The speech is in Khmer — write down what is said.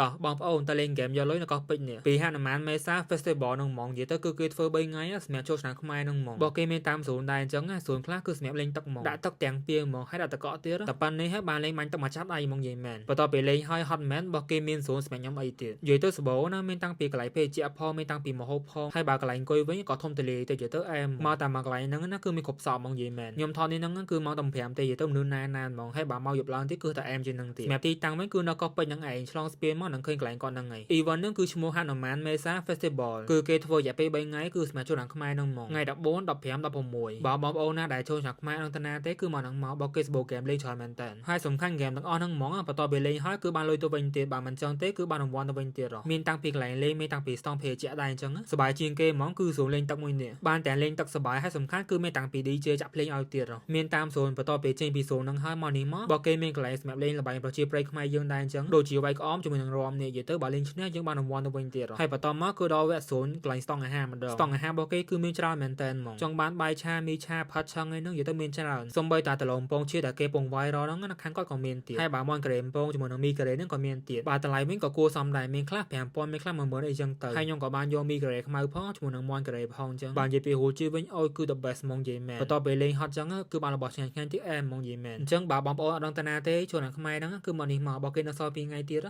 តោះបងប្អូនតើលេងហ្គេមយកលុយនៅកោះពេជ្រនេះពីហនុមានមេសា Festival នឹងហ្មងនិយាយទៅគឺគេធ្វើ3ថ្ងៃសម្រាប់ចូលឆ្នាំខ្មែរនឹងហ្មងបើគេមានតាមសួនដែរអញ្ចឹងសួនខ្លះគឺសម្រាប់លេងទឹកហ្មងដាក់ទឹកទាំងពីរហ្មងហើយដាក់តកកទៀតតែប៉ុណ្្នេះហើយបានលេងបាញ់ទឹកមកចាប់ដៃហ្មងនិយាយមែនបន្ទាប់ពីលេងហើយហត់មែនបើគេមានសួនសម្រាប់ខ្ញុំអីទៀតនិយាយទៅសបោណាមានតាំងពីកន្លែងភេសជ្ជៈផងមានតាំងពីម្ហូបផងហើយបើកន្លែងអង្គុយវិញក៏ធំទលាយទៅនិយាយទៅអែមមកតែមកកន្លែងហ្នឹងណាគឺមានគ្រប់សពហ្មងនិយាយមែនខ្ញុំថតនេះហ្នឹងគឺមកតែ5ទេនិយាយទៅមនុស្សណានហ្មងហើយបើមកយប់ឡើងទៀតគឺតែអែមជាងហ្នឹងទៀតសម្រាប់ទីតាំងវិញគឺនៅកោះពេជ្រហ្នឹងឯងឆ្លងស្ពានមកនឹងឃើញកន្លែងគាត់ហ្នឹងឯង Event ហ្នឹងគឺឈ្មោះ Hanuman Mesa Festival គឺគេធ្វើរយៈពេល3ថ្ងៃគឺសម្រាប់ចូលឆ្នាំខ្មែរហ្នឹងហ្មងថ្ងៃ14 15 16បើបងប្អូនណាដែលចូលឆ្នាំខ្មែរហ្នឹងតាណាទេគឺមកហ្នឹងមកបើគេស្បូហ្គេមលេងច្រើនមែនតើហើយសំខាន់ហ្គេមទាំងអស់ហ្នឹងហ្មងបន្ទាប់ពីលេងហើយគឺបានលុយទៅវិញទៀតបើមិនចឹងទេគឺបានរង្វាន់ទៅវិញទៀតមានតាំងពីកន្លែងលេងមានតាំងពីស្តង់ភេសជ្ជៈដែរអញ្ចឹងសប្បាយជាងគេហ្មងគឺសួនលេងទឹកមួយនេះបានតែលេងទឹកសប្បាយហើយសំខាន់គឺមានតាំងពី DJ ចាក់ភ្លេងឲ្យទៀតមានតាមសួនបន្ទាប់ពីចេញពីសួនហ្នឹងហើយមកនេះមកបើគេមានកន្លែងសម្រាប់លេងល្បែងប្រជាប្រិយខ្មែរយើងដែរអញ្ចឹងដូចជាវាយក្អមជាមួយនឹងរំនេះនិយាយទៅបើលេងឈ្នះយើងបានរង្វាន់ទៅវិញទៀតហើយបន្តមកគឺដល់វគ្គសួនកន្លែងស្តង់អាហារម្ដងស្តង់អាហាររបស់គេគឺមានច្រើនមែនតើហ្មងចង់បានបាយឆាមីឆាផាត់ឆឹងអីហ្នឹងនិយាយទៅមានច្រើនសំបីតាដលំពងជាដែលគេពងវាយរហ្នឹងខាងគាត់ក៏មានទៀតហើយបើមន់ក្រេមពងជាមួយនឹងមីការ៉េហ្នឹងក៏មានទៀតបើតម្លៃវិញក៏គួរសមដែរមានខ្លះ 5000 មានខ្លះ 10000 អីចឹងទៅហើយខ្ញុំក៏បានយកមីការ៉េខ្មៅផងជាមួយនឹងមន់ការ៉េផងអញ្ចឹងបាននិយាយពីហូជីវិញអូយគឺ the best ហ្មងនិយាយមែនបន្ទាប់ពីលេងហត់ចឹងគឺបានរបស់ឆ្ងាញ់ៗទៀតអែមហ្មងនិយាយមែនអញ្ចឹងបើបងប្អូនអត់ដឹងតាណាទេចូលឆ្នាំខ្មែរហ្នឹងគឺមកនេះមកបើគេនៅសល់2ថ្ងៃទៀត